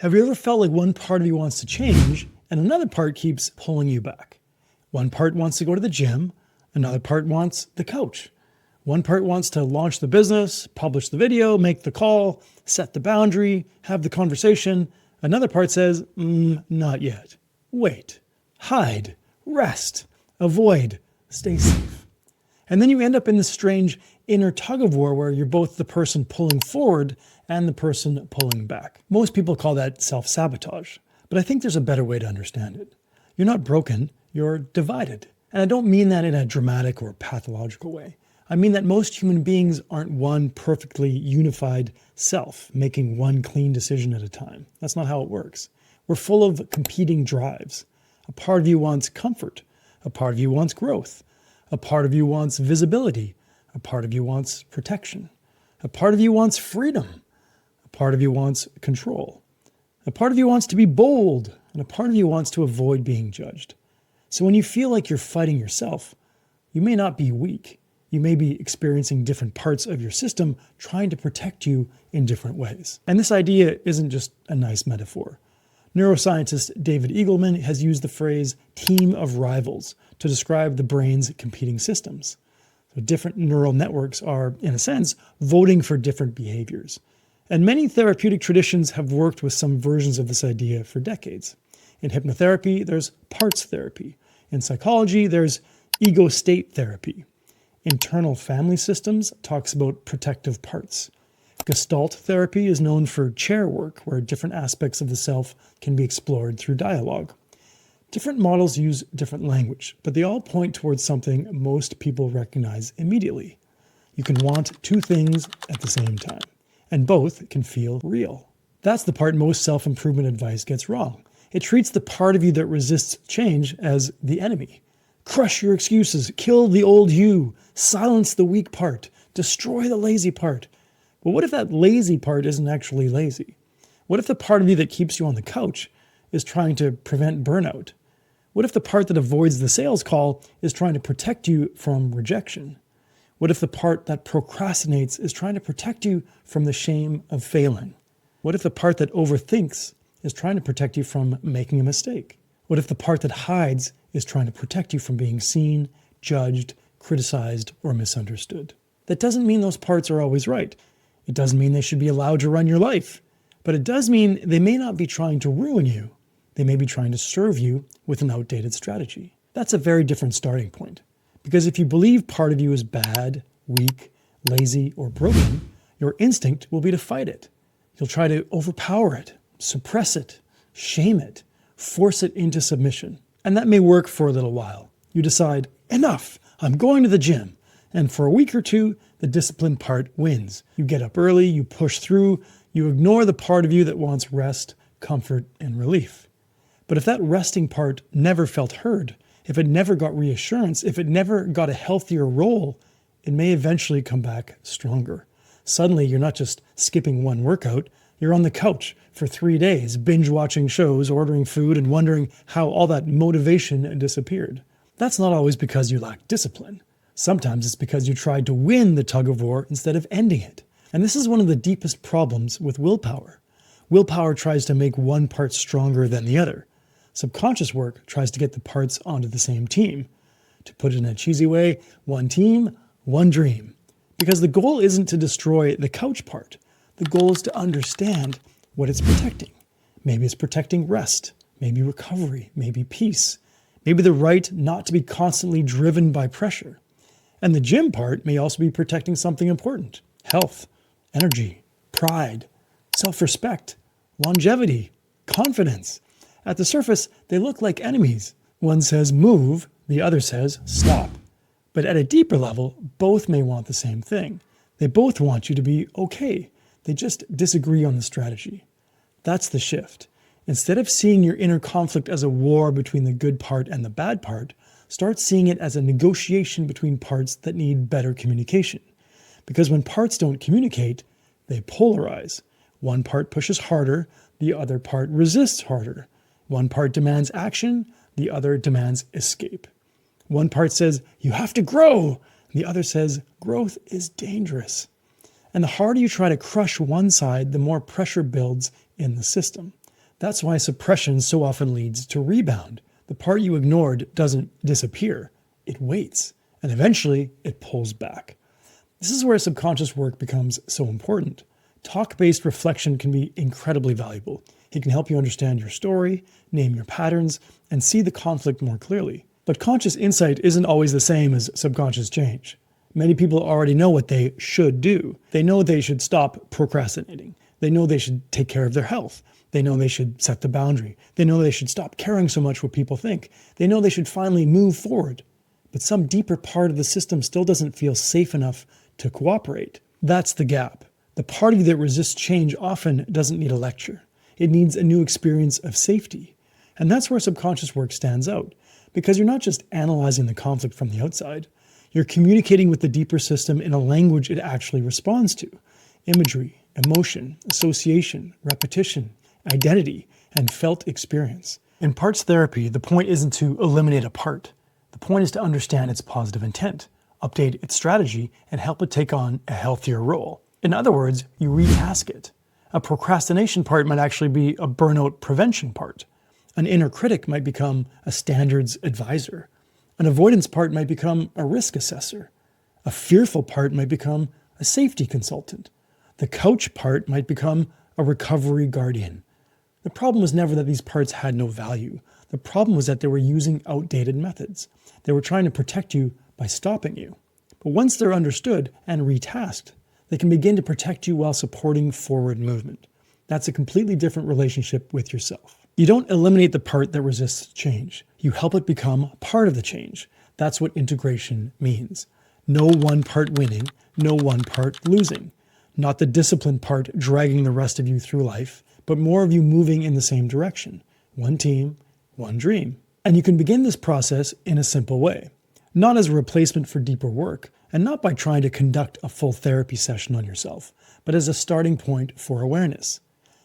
Have you ever felt like one part of you wants to change and another part keeps pulling you back? One part wants to go to the gym, another part wants the couch. One part wants to launch the business, publish the video, make the call, set the boundary, have the conversation. Another part says, not yet. Wait, hide, rest, avoid, stay safe. And then you end up in this strange inner tug-of-war where you're both the person pulling forward and the person pulling back. Most people call that self-sabotage, but I think there's a better way to understand it. You're not broken, you're divided. And I don't mean that in a dramatic or pathological way. I mean that most human beings aren't one perfectly unified self, making one clean decision at a time. That's not how it works. We're full of competing drives. A part of you wants comfort. A part of you wants growth. A part of you wants visibility. A part of you wants protection. A part of you wants freedom. A part of you wants control. A part of you wants to be bold. And a part of you wants to avoid being judged. So when you feel like you're fighting yourself, you may not be weak. You may be experiencing different parts of your system trying to protect you in different ways. And this idea isn't just a nice metaphor. Neuroscientist David Eagleman has used the phrase team of rivals to describe the brain's competing systems. So different neural networks are, in a sense, voting for different behaviors. And many therapeutic traditions have worked with some versions of this idea for decades. In hypnotherapy, there's parts therapy. In psychology, there's ego state therapy. Internal family systems talks about protective parts. Gestalt therapy is known for chair work, where different aspects of the self can be explored through dialogue. Different models use different language, but they all point towards something most people recognize immediately. You can want two things at the same time, and both can feel real. That's the part most self-improvement advice gets wrong. It treats the part of you that resists change as the enemy. Crush your excuses, kill the old you, silence the weak part, destroy the lazy part. But what if that lazy part isn't actually lazy? What if the part of you that keeps you on the couch is trying to prevent burnout? What if the part that avoids the sales call is trying to protect you from rejection? What if the part that procrastinates is trying to protect you from the shame of failing? What if the part that overthinks is trying to protect you from making a mistake? What if the part that hides is trying to protect you from being seen, judged, criticized, or misunderstood? That doesn't mean those parts are always right. It doesn't mean they should be allowed to run your life. But it does mean they may not be trying to ruin you. They may be trying to serve you with an outdated strategy. That's a very different starting point. Because if you believe part of you is bad, weak, lazy, or broken, your instinct will be to fight it. You'll try to overpower it, suppress it, shame it, force it into submission. And that may work for a little while. You decide, enough, I'm going to the gym. And for a week or two, the disciplined part wins. You get up early, you push through, you ignore the part of you that wants rest, comfort, and relief. But if that resting part never felt heard, if it never got reassurance, if it never got a healthier role, it may eventually come back stronger. Suddenly, you're not just skipping one workout, you're on the couch for 3 days, binge-watching shows, ordering food, and wondering how all that motivation disappeared. That's not always because you lack discipline. Sometimes it's because you tried to win the tug-of-war instead of ending it. And this is one of the deepest problems with willpower. Willpower tries to make one part stronger than the other. Subconscious work tries to get the parts onto the same team. To put it in a cheesy way, one team, one dream. Because the goal isn't to destroy the couch part. The goal is to understand what it's protecting. Maybe it's protecting rest, maybe recovery, maybe peace, maybe the right not to be constantly driven by pressure. And the gym part may also be protecting something important: health, energy, pride, self-respect, longevity, confidence. At the surface, they look like enemies. One says move, the other says stop. But at a deeper level, both may want the same thing. They both want you to be okay. They just disagree on the strategy. That's the shift. Instead of seeing your inner conflict as a war between the good part and the bad part, start seeing it as a negotiation between parts that need better communication. Because when parts don't communicate, they polarize. One part pushes harder, the other part resists harder. One part demands action, the other demands escape. One part says, you have to grow. The other says, growth is dangerous. And the harder you try to crush one side, the more pressure builds in the system. That's why suppression so often leads to rebound. The part you ignored doesn't disappear, it waits, and eventually it pulls back. This is where subconscious work becomes so important. Talk-based reflection can be incredibly valuable. It can help you understand your story, name your patterns, and see the conflict more clearly. But conscious insight isn't always the same as subconscious change. Many people already know what they should do. They know they should stop procrastinating. They know they should take care of their health. They know they should set the boundary. They know they should stop caring so much what people think. They know they should finally move forward. But some deeper part of the system still doesn't feel safe enough to cooperate. That's the gap. The party that resists change often doesn't need a lecture. It needs a new experience of safety. And that's where subconscious work stands out. Because you're not just analyzing the conflict from the outside. You're communicating with the deeper system in a language it actually responds to. Imagery, emotion, association, repetition, identity, and felt experience. In parts therapy, the point isn't to eliminate a part. The point is to understand its positive intent, update its strategy, and help it take on a healthier role. In other words, you retask it. A procrastination part might actually be a burnout prevention part. An inner critic might become a standards advisor. An avoidance part might become a risk assessor. A fearful part might become a safety consultant. The couch part might become a recovery guardian. The problem was never that these parts had no value. The problem was that they were using outdated methods. They were trying to protect you by stopping you. But once they're understood and retasked, they can begin to protect you while supporting forward movement. That's a completely different relationship with yourself. You don't eliminate the part that resists change. You help it become part of the change. That's what integration means. No one part winning, no one part losing. Not the disciplined part dragging the rest of you through life, but more of you moving in the same direction. One team, one dream. And you can begin this process in a simple way. Not as a replacement for deeper work, and not by trying to conduct a full therapy session on yourself, but as a starting point for awareness.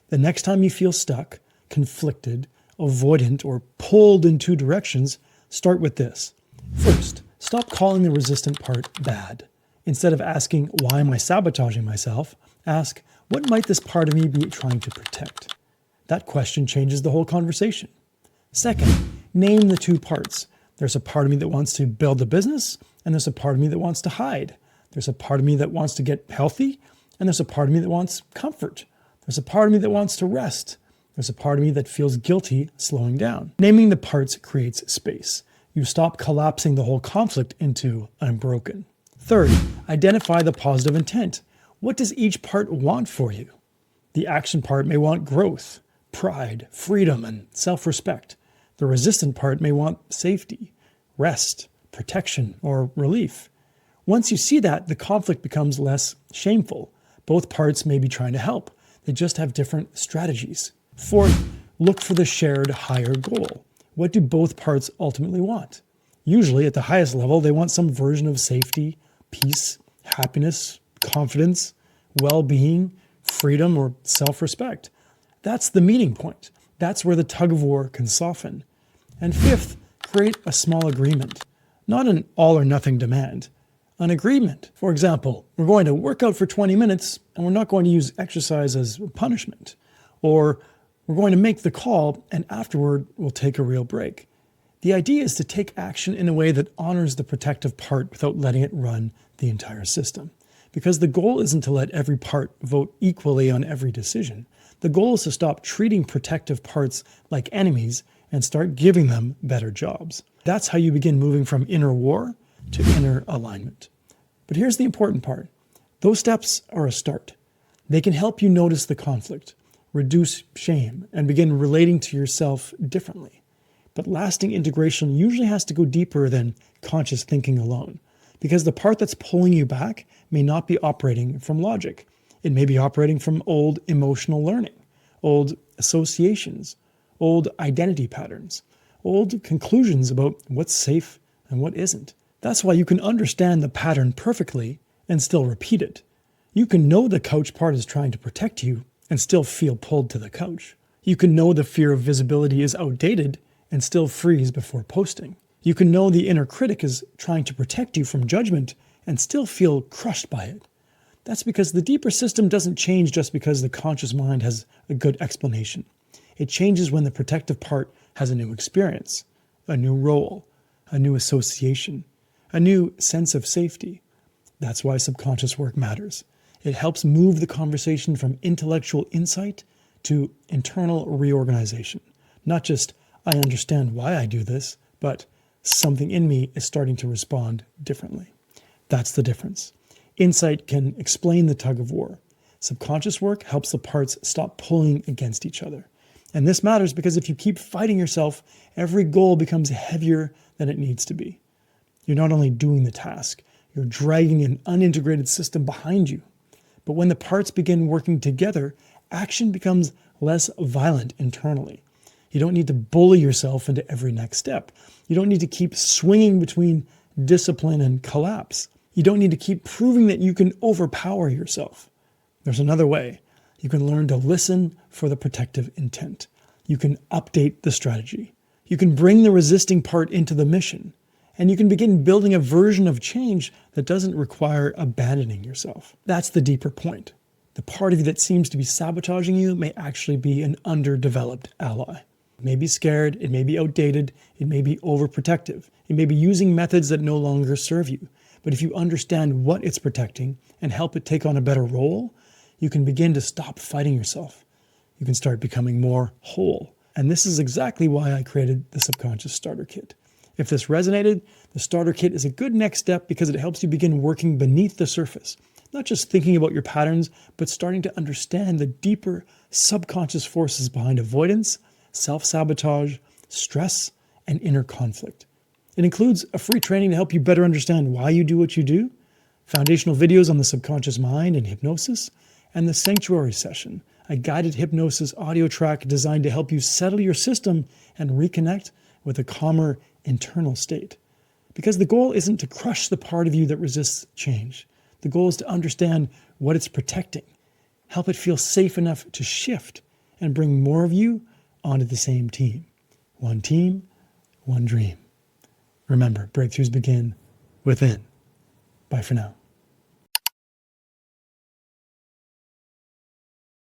The next time you feel stuck, conflicted, avoidant, or pulled in two directions, start with this. First, stop calling the resistant part bad. Instead of asking, why am I sabotaging myself? Ask, what might this part of me be trying to protect? That question changes the whole conversation. Second, name the two parts. There's a part of me that wants to build a business, and there's a part of me that wants to hide. There's a part of me that wants to get healthy, and there's a part of me that wants comfort. There's a part of me that wants to rest. There's a part of me that feels guilty slowing down. Naming the parts creates space. You stop collapsing the whole conflict into I'm broken. Third, identify the positive intent. What does each part want for you? The action part may want growth, pride, freedom, and self-respect. The resistant part may want safety, rest, protection, or relief. Once you see that, the conflict becomes less shameful. Both parts may be trying to help. They just have different strategies. Fourth, look for the shared higher goal. What do both parts ultimately want? Usually, at the highest level, they want some version of safety, peace, happiness, confidence, well-being, freedom, or self-respect. That's the meeting point. That's where the tug-of-war can soften. And fifth, create a small agreement. Not an all-or-nothing demand. An agreement. For example, we're going to work out for 20 minutes, and we're not going to use exercise as punishment. Or we're going to make the call, and afterward, we'll take a real break. The idea is to take action in a way that honors the protective part without letting it run the entire system. Because the goal isn't to let every part vote equally on every decision. The goal is to stop treating protective parts like enemies and start giving them better jobs. That's how you begin moving from inner war to inner alignment. But here's the important part. Those steps are a start. They can help you notice the conflict, reduce shame, and begin relating to yourself differently. But lasting integration usually has to go deeper than conscious thinking alone, because the part that's pulling you back may not be operating from logic. It may be operating from old emotional learning, old associations, old identity patterns, old conclusions about what's safe and what isn't. That's why you can understand the pattern perfectly and still repeat it. You can know the couch part is trying to protect you and still feel pulled to the couch. You can know the fear of visibility is outdated and still freeze before posting. You can know the inner critic is trying to protect you from judgment and still feel crushed by it. That's because the deeper system doesn't change just because the conscious mind has a good explanation. It changes when the protective part has a new experience, a new role, a new association, a new sense of safety. That's why subconscious work matters. It helps move the conversation from intellectual insight to internal reorganization. Not just, I understand why I do this, but something in me is starting to respond differently. That's the difference. Insight can explain the tug-of-war. Subconscious work helps the parts stop pulling against each other. And this matters because if you keep fighting yourself, every goal becomes heavier than it needs to be. You're not only doing the task, you're dragging an unintegrated system behind you. But when the parts begin working together, action becomes less violent internally. You don't need to bully yourself into every next step. You don't need to keep swinging between discipline and collapse. You don't need to keep proving that you can overpower yourself. There's another way. You can learn to listen for the protective intent. You can update the strategy. You can bring the resisting part into the mission. And you can begin building a version of change that doesn't require abandoning yourself. That's the deeper point. The part of you that seems to be sabotaging you may actually be an underdeveloped ally. It may be scared, it may be outdated, it may be overprotective. It may be using methods that no longer serve you. But if you understand what it's protecting and help it take on a better role, you can begin to stop fighting yourself. You can start becoming more whole. And this is exactly why I created the Subconscious Starter Kit. If this resonated, the Starter Kit is a good next step because it helps you begin working beneath the surface. Not just thinking about your patterns, but starting to understand the deeper subconscious forces behind avoidance, self-sabotage, stress, and inner conflict. It includes a free training to help you better understand why you do what you do, foundational videos on the subconscious mind and hypnosis, and the Sanctuary Session, a guided hypnosis audio track designed to help you settle your system and reconnect with a calmer internal state. Because the goal isn't to crush the part of you that resists change. The goal is to understand what it's protecting, help it feel safe enough to shift, and bring more of you onto the same team. One team, one dream. Remember, breakthroughs begin within. Bye for now.